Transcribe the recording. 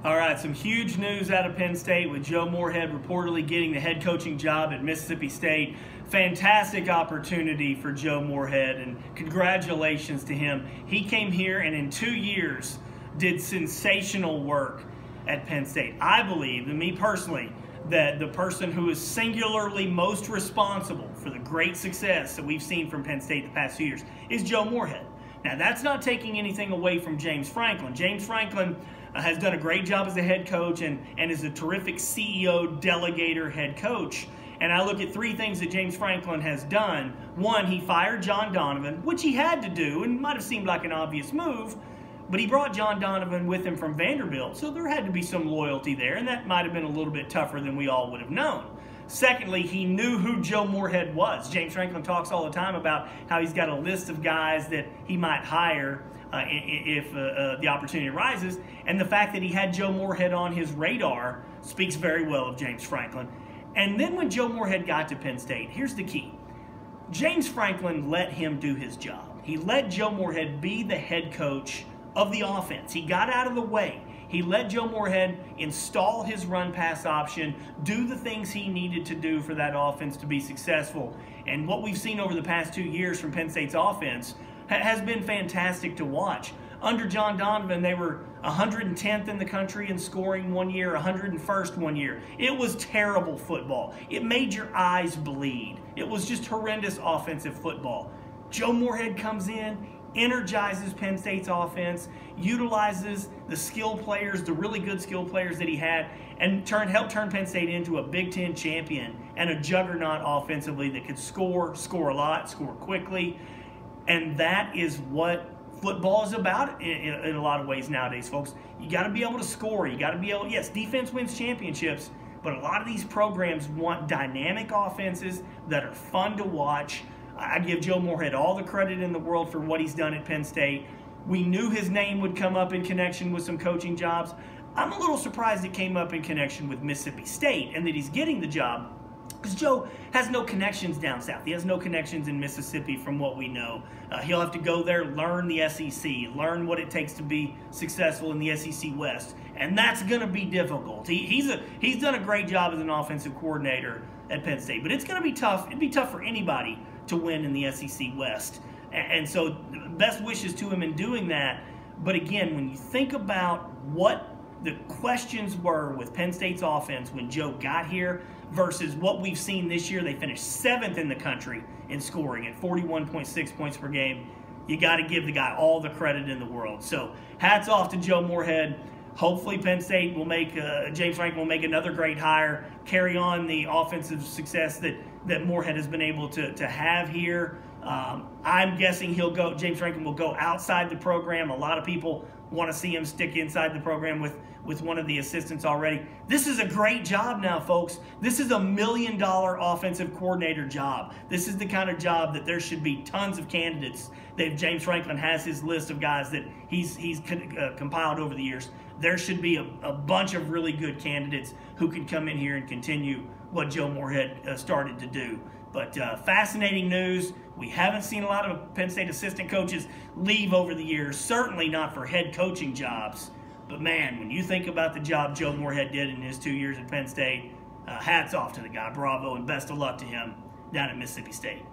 All right, some huge news out of Penn State with Joe Moorhead reportedly getting the head coaching job at Mississippi State. Fantastic opportunity for Joe Moorhead, and congratulations to him. He came here and in 2 years did sensational work at Penn State. I believe, and me personally, that the person who is singularly most responsible for the great success that we've seen from Penn State the past few years is Joe Moorhead. Now, that's not taking anything away from James Franklin. James Franklin has done a great job as a head coach and is a terrific CEO, delegator, head coach. And I look at three things that James Franklin has done. One, he fired John Donovan, which he had to do and might have seemed like an obvious move, but he brought John Donovan with him from Vanderbilt, so there had to be some loyalty there, and that might have been a little bit tougher than we all would have known. Secondly, he knew who Joe Moorhead was. James Franklin talks all the time about how he's got a list of guys that he might hire if the opportunity arises, and the fact that he had Joe Moorhead on his radar speaks very well of James Franklin. And then when Joe Moorhead got to Penn State, here's the key. James Franklin let him do his job. He let Joe Moorhead be the head coach of the offense. He got out of the way. He let Joe Moorhead install his run-pass option, do the things he needed to do for that offense to be successful. And what we've seen over the past 2 years from Penn State's offense has been fantastic to watch. Under John Donovan, they were 110th in the country in scoring one year, 101st one year. It was terrible football. It made your eyes bleed. It was just horrendous offensive football. Joe Moorhead comes in, energizes Penn State's offense, utilizes the skill players, the really good skill players that he had, and helped turn Penn State into a Big Ten champion and a juggernaut offensively that could score a lot, score quickly. And that is what football is about in a lot of ways nowadays, folks. You got to be able to score. You got to be able, yes, defense wins championships, but a lot of these programs want dynamic offenses that are fun to watch. I give Joe Moorhead all the credit in the world for what he's done at Penn State. We knew his name would come up in connection with some coaching jobs. I'm a little surprised it came up in connection with Mississippi State and that he's getting the job, because Joe has no connections down south. He has no connections in Mississippi from what we know. He'll have to go there, learn the SEC, learn what it takes to be successful in the SEC West, and that's going to be difficult. He's done a great job as an offensive coordinator at Penn State, but it's going to be tough. It'd be tough for anybody to win in the SEC West. And so best wishes to him in doing that. But again, when you think about what the questions were with Penn State's offense when Joe got here versus what we've seen this year, they finished 7th in the country in scoring at 41.6 points per game. You got to give the guy all the credit in the world. So hats off to Joe Moorhead. Hopefully Penn State will make, James Franklin will make another great hire, carry on the offensive success that Moorhead has been able to have here. I'm guessing James Franklin will go outside the program. A lot of people want to see him stick inside the program with one of the assistants already. This is a great job now, folks. This is $1 million offensive coordinator job. This is the kind of job that there should be tons of candidates. That James Franklin has his list of guys that he's compiled over the years. There should be a bunch of really good candidates who can come in here and continue what Joe Moorhead started to do. But fascinating news. We haven't seen a lot of Penn State assistant coaches leave over the years, certainly not for head coaching jobs. But man, when you think about the job Joe Moorhead did in his 2 years at Penn State, hats off to the guy. Bravo, and best of luck to him down at Mississippi State.